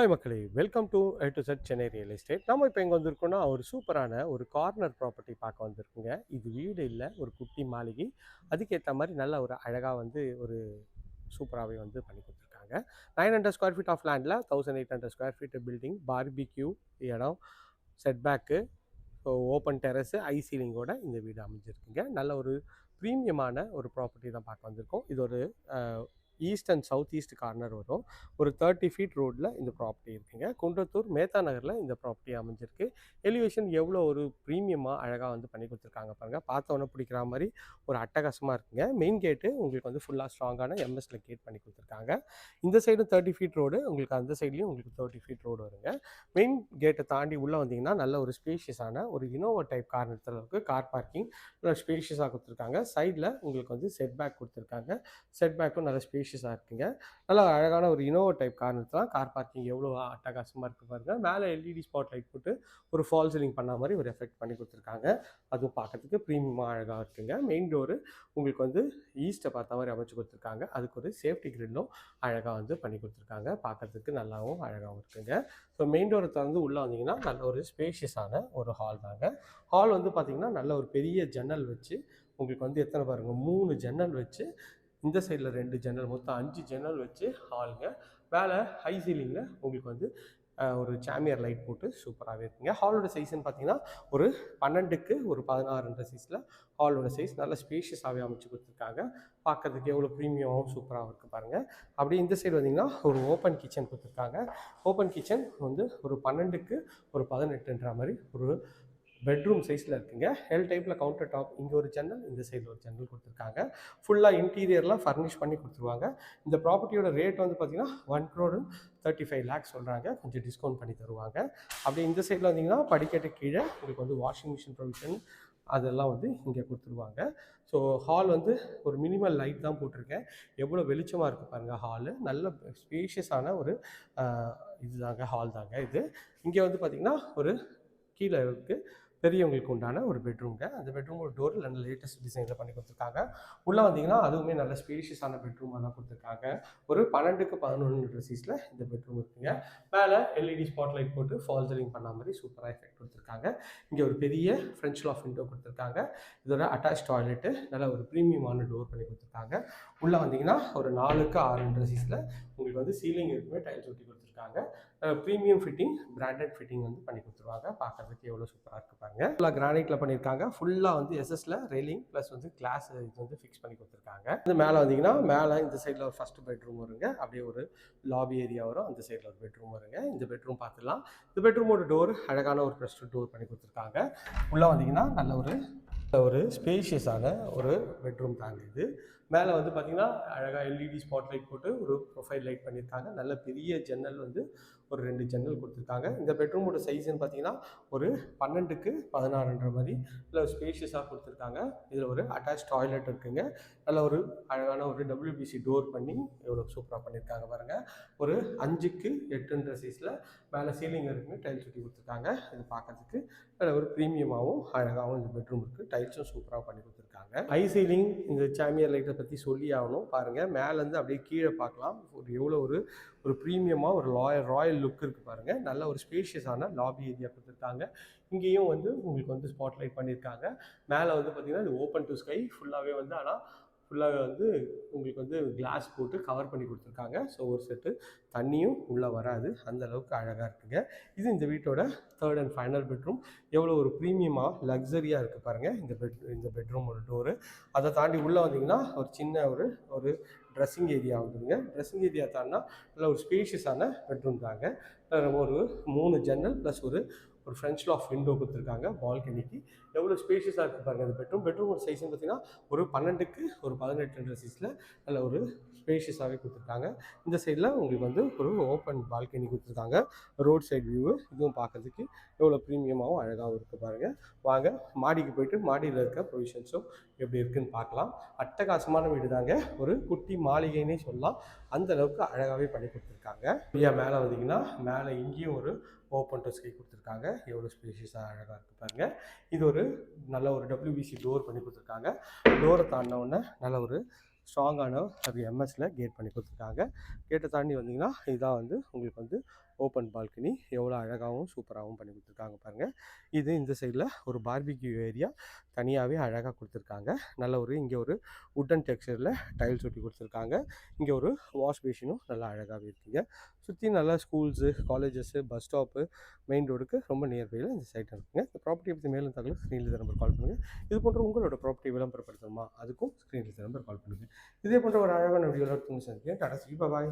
Hi மக்களே, welcome to A to Z Chennai real estate. நம்ம இப்போ எங்கே வந்திருக்கோம்னா ஒரு சூப்பரான ஒரு கார்னர் ப்ராப்பர்ட்டி பார்க்க வந்திருக்குங்க. இது வீடு இல்லை, ஒரு குட்டி மாளிகை. அதுக்கேற்ற மாதிரி நல்ல ஒரு அழகாக வந்து ஒரு சூப்பராகவே வந்து பண்ணி கொடுத்துருக்காங்க. 900 ஸ்கொயர் ஃபீட் ஆஃப் லேண்டில் 1800 ஸ்கொயர் ஃபீட் பில்டிங், பார்பிக்யூ இடம், செட்பேக்கு, ஸோ ஓப்பன் டெரஸு, ஐ சீலிங்கோட இந்த வீடு அமைஞ்சிருக்குங்க. நல்ல ஒரு ப்ரீமியமான ஒரு ப்ராப்பர்ட்டி தான் பார்க்க வந்திருக்கோம். இது ஒரு east and south east corner வரும். ஒரு 30 ஃபீட் ரோடில் இந்த ப்ராப்பர்ட்டி இருக்குங்க. குன்றத்தூர் மேத்தா நகரில் இந்த ப்ராப்பர்ட்டி அமைஞ்சிருக்கு. எலிவேஷன் எவ்வளோ ஒரு ப்ரீமியமாக அழகாக வந்து பண்ணி கொடுத்துருக்காங்க பாருங்கள். பார்த்தவொன்னே பிடிக்கிற மாதிரி ஒரு அட்டகாசமாக இருக்குங்க. மெயின் கேட்டு உங்களுக்கு வந்து ஃபுல்லாக ஸ்ட்ராங்கான எம்எஸ்ல கேட் பண்ணி கொடுத்துருக்காங்க. இந்த சைடும் 30 ஃபீட் ரோடு, உங்களுக்கு அந்த சைட்லேயும் உங்களுக்கு 30 ஃபீட் ரோடு வருங்க. மெயின் கேட்டை தாண்டி உள்ளே வந்தீங்கன்னா நல்ல ஒரு ஸ்பேஷியஸான ஒரு இனோவா டைப் கார் நிறுத்துறதுக்கு கார் பார்க்கிங் நல்லா ஸ்பேஷியஸாக கொடுத்துருக்காங்க. சைடில் உங்களுக்கு வந்து செட் பேக் கொடுத்துருக்காங்க. செட் பேக்கும் நல்ல ஸ்பேஷியஸாக இருக்குங்க. நல்லா அழகான ஒரு இனோவா டைப் கார் நிறுத்தலாம். கார் பார்க்கிங் எவ்வளோ அட்டகாசமாக இருக்குது பாருங்கள். மேலே எல்இடி ஸ்பாட் லைட் போட்டு ஒரு ஃபால் சீலிங் பண்ண மாதிரி ஒரு எஃபெக்ட் பண்ணி கொடுத்துருக்காங்க. அதுவும் பார்க்கறதுக்கு ப்ரீமியமாக அழகாக இருக்குங்க. மெயின் டோரு உங்களுக்கு வந்து ஈஸ்ட்டை பார்த்த மாதிரி அமைச்சு கொடுத்துருக்காங்க. அதுக்கு ஒரு சேஃப்டி கிரில்லும் அழகாக வந்து பண்ணி கொடுத்துருக்காங்க. பார்க்கறதுக்கு நல்லாவும் அழகாகவும் இருக்குங்க. ஸோ மெயின் டோரை திறந்து உள்ளே வந்தீங்கன்னா நல்ல ஒரு ஸ்பேஷியஸான ஒரு ஹால் தாங்க. ஹால் வந்து பார்த்திங்கன்னா நல்ல ஒரு பெரிய ஜன்னல் வச்சு உங்களுக்கு வந்து எத்தனை பாருங்கள், 3 ஜன்னல் வச்சு, இந்த சைடில் 2 ஜன்னல், மொத்தம் 5 ஜன்னல் வச்சு ஹாலுங்க. மேலே ஹை சீலிங்கில் உங்களுக்கு வந்து ஒரு சாமியர் லைட் போட்டு சூப்பராகவே இருக்குங்க. ஹாலோட சைஸ்ன்னு பார்த்தீங்கன்னா ஒரு 12க்கு ஒரு 16 சைஸில் ஹாலோட சைஸ் நல்ல ஸ்பேஷியஸாகவே அமைச்சு கொடுத்துருக்காங்க. பார்க்கறதுக்கு எவ்வளோ ப்ரீமியமாகவும் சூப்பராகவும் இருக்குது பாருங்கள். அப்படியே இந்த சைடு வந்தீங்கன்னா ஒரு ஓப்பன் கிச்சன் கொடுத்துருக்காங்க. ஓப்பன் கிச்சன் வந்து ஒரு 12க்கு ஒரு 18ன்ற மாதிரி ஒரு பெட்ரூம் சைஸில் இருக்குங்க. எல் டைப்பில் கவுண்டர் டாப், இங்கே ஒரு ஜன்னல், இந்த சைடில் ஒரு ஜன்னல் கொடுத்துருக்காங்க. ஃபுல்லாக இன்டீரியர்லாம் ஃபர்னிஷ் பண்ணி கொடுத்துருவாங்க. இந்த ப்ராப்பர்ட்டியோட ரேட் வந்து பார்த்திங்கன்னா 1,35 crore சொல்கிறாங்க. கொஞ்சம் டிஸ்கவுண்ட் பண்ணி தருவாங்க. அப்படி இந்த சைடில் வந்தீங்கன்னா படிக்கட்டு கீழே உங்களுக்கு வந்து வாஷிங் மிஷின் ப்ரொவிஷன் அதெல்லாம் வந்து இங்கே கொடுத்துருவாங்க. ஸோ ஹால் வந்து ஒரு மினிமல் லைட் தான் போட்டிருக்கேன். எவ்வளோ வெளிச்சமாக இருக்குது பாருங்கள். ஹாலு நல்ல ஸ்பேஷியஸான ஒரு இதுதாங்க, ஹால் தாங்க இது. இங்கே வந்து பார்த்திங்கன்னா ஒரு கீழே இருக்குது பெரியவங்களுக்கு உண்டான ஒரு பெட்ரூம்ங்க. அந்த பெட்ரூமோட டோர் நல்ல லேட்டஸ்ட் டிசைனில் பண்ணி கொடுத்துருக்காங்க. உள்ளே வந்தீங்கன்னா அதுவுமே நல்ல ஸ்பேஷியஸான பெட்ரூமாக தான் கொடுத்துருக்காங்க. ஒரு 12க்கு 11 சைஸில் இந்த பெட்ரூம் இருக்குங்க. மேலே எல்இடி ஸ்பாட் லைட் போட்டு ஃபால் சீலிங் பண்ண மாதிரி சூப்பராக எஃபெக்ட் கொடுத்துருக்காங்க. இங்கே ஒரு பெரிய ஃப்ரெஞ்ச் லாஃப்ட் விண்டோ கொடுத்துருக்காங்க. இதோட அட்டாச் டாய்லெட்டு நல்ல ஒரு ப்ரீமியமான டோர் பண்ணி கொடுத்துருக்காங்க. உள்ளே வந்தீங்கன்னா ஒரு 4க்கு 6 சைஸில் உங்களுக்கு வந்து சீலிங் இருக்குமே டைல்ஸ் ஒட்டி கொடுத்துருக்காங்க. ப்ரீமியம் ஃபிட்டிங், பிராண்டட் ஃபிட்டிங் வந்து பண்ணி கொடுத்துருவாங்க. பார்க்கறதுக்கு எவ்வளோ சூப்பராக இருக்குது பாருங்க. ஃபுல்லாக கிரானைட்டில் பண்ணியிருக்காங்க. ஃபுல்லாக வந்து எஸ்எஸ்ல ரெயிலிங் ப்ளஸ் வந்து கிளாஸ் இது வந்து ஃபிக்ஸ் பண்ணி கொடுத்துருக்காங்க. இது மேலே வந்தீங்கன்னா மேலே இந்த சைடில் ஒரு ஃபர்ஸ்ட் பெட்ரூம் வருங்க. அப்படியே ஒரு லாபி ஏரியா வரும். அந்த சைடில் ஒரு பெட்ரூம் வருங்க. இந்த பெட்ரூம் பார்த்துலாம். இந்த பெட்ரூமோட டோர் அழகான ஒரு ப்ரெஸ்ட் டோர் பண்ணி கொடுத்துருக்காங்க. உள்ளே வந்தீங்கன்னா நல்ல ஒரு ஸ்பேஷியஸான ஒரு பெட்ரூம் தாங்க இது. மேலே வந்து பார்த்திங்கன்னா அழகாக எல்இடி ஸ்பாட் லைட் போட்டு ஒரு ப்ரொஃபைல் லைட் பண்ணியிருக்காங்க. நல்ல பெரிய ஜன்னல் வந்து ஒரு 2 ஜன்னல் கொடுத்துருக்காங்க. இந்த பெட்ரூமோட சைஸ்ன்னு பார்த்தீங்கன்னா ஒரு 12க்கு 16ன்ற மாதிரி நல்ல ஸ்பேஷியஸாக கொடுத்துருக்காங்க. இதில் ஒரு அட்டாச் டாய்லெட் இருக்குங்க. நல்ல ஒரு அழகான ஒரு WPC டோர் பண்ணி எவ்வளோ சூப்பராக பண்ணியிருக்காங்க பாருங்கள். ஒரு 5க்கு 8ன்ற சைஸில் மேலே சீலிங் இருக்குங்க. டைல்ஸ் ஒட்டி கொடுத்துருக்காங்க. இது பார்க்கறதுக்கு நல்ல ஒரு ப்ரீமியமாகவும் அழகாகவும் இந்த பெட்ரூம் இருக்குது. டைல்ஸும் சூப்பராக பண்ணி கொடுத்துருக்காங்க. ஹை சீலிங் இந்த சாமியர் லைட்டை பற்றி சொல்லி ஆகணும் பாருங்கள். மேலேருந்து அப்படியே கீழே பார்க்கலாம். எவ்வளோ ஒரு ப்ரீமியமாக ஒரு ராயல் லுக் இருக்குது பாருங்கள். நல்ல ஒரு ஸ்பேஷியஸான லாபி ஏரியா கொடுத்துருக்காங்க. இங்கேயும் வந்து உங்களுக்கு வந்து ஸ்பாட் லைட் பண்ணியிருக்காங்க. மேலே வந்து பார்த்திங்கன்னா இது ஓப்பன் டு ஸ்கை ஃபுல்லாகவே வந்து, ஆனால் ஃபுல்லாக வந்து உங்களுக்கு வந்து கிளாஸ் போட்டு கவர் பண்ணி கொடுத்துருக்காங்க. ஸோ ஒரு செட்டு தண்ணியும் உள்ளே வராது, அந்த அளவுக்கு அழகாக இருக்குங்க. இது இந்த வீட்டோட 3rd அண்ட் ஃபைனல் பெட்ரூம். எவ்வளோ ஒரு ப்ரீமியமாக லக்ஸரியாக இருக்குது பாருங்கள் இந்த பெட்ரூமோட டோரு. அதை தாண்டி உள்ளே வந்தீங்கன்னா ஒரு சின்ன ஒரு ட்ரெஸ்ஸிங் ஏரியா வந்துடுங்க. ட்ரெஸ்ஸிங் ஏரியா தாண்டினா நல்ல ஒரு ஸ்பேஷியஸான பெட்ரூம் தாங்க. ஒரு 3 ஜன்னல் ப்ளஸ் ஒரு ஃப்ரெஞ்ச் லாஃப்ட் விண்டோ கொடுத்துருக்காங்க பால்கனிக்கு. எவ்வளோ ஸ்பேஷியஸாக இருக்குது பாருங்கள் இந்த பெட்ரூமோட சைஸ்ன்னு பார்த்தீங்கன்னா ஒரு 12க்கு ஒரு 18 சைஸில் நல்ல ஒரு ஸ்பேஷியஸாகவே கொடுத்துருக்காங்க. இந்த சைடில் உங்களுக்கு வந்து ஒரு ஓப்பன் பால்கனி கொடுத்துருக்காங்க. Road side view. இதுவும் பார்க்கறதுக்கு எவ்வளோ ப்ரீமியமாகவும் அழகாகவும் இருக்குது பாருங்கள். வாங்க மாடிக்கு போய்ட்டு மாடியில் இருக்க ப்ரொவிஷன்ஸும் எப்படி இருக்குதுன்னு பார்க்கலாம். அட்டகாசமான வீடு தாங்க. ஒரு குட்டி மாளிகைன்னே சொல்லலாம். அந்த அளவுக்கு அழகாகவே பண்ணி கொடுத்துருக்காங்க. மேலே வந்தீங்கன்னா மேலே இங்கேயும் ஒரு ஓப்பன் டு ஸ்கை கொடுத்துருக்காங்க. எவ்வளோ ஸ்பேஷியஸாக அழகாக இருக்குது பாருங்கள். இது ஒரு நல்ல ஒரு WPC டோர் பண்ணி கொடுத்துருக்காங்க. டோரை தாண்டினவுடனே நல்ல ஒரு ஸ்ட்ராங்கான ஒரு எம்எஸ்ல கேட் பண்ணி கொடுத்துருக்காங்க. கேட்டை தாண்டி வந்தீங்கன்னா இதான் வந்து உங்களுக்கு வந்து ஓப்பன் பால்கனி எவ்வளோ அழகாகவும் சூப்பராகவும் பண்ணி கொடுத்துருக்காங்க பாருங்கள். இது இந்த சைடில் ஒரு பார்பிக்யூ ஏரியா தனியாகவே அழகாக கொடுத்துருக்காங்க. நல்ல ஒரு இங்கே ஒரு உட்டன் டெக்ஸ்சரில் டைல்ஸ் ஒட்டி கொடுத்துருக்காங்க. இங்கே ஒரு வாஷ் பேஷனும் நல்லா அழகாகவே இருக்குங்க. சுற்றி நல்லா schools, colleges, bus stop, main ரோடுக்கு ரொம்ப நியர்பையில் இந்த சைட் இருக்குங்க. இந்த ப்ராப்பர்ட்டியை பற்றி மேலும் தகவல் ஸ்க்ரீனில் நம்பர் கால் பண்ணுங்கள். இது போன்ற உங்களோட ப்ராப்பர்ட்டி விளம்பரப்படுத்தணுமா, அதுக்கும் ஸ்க்ரீனில் நம்பர் கால் பண்ணுங்கள். இதே போன்ற ஒரு அழகான வீடியோவில் சந்திக்கிறேன். டாடா, பாய்.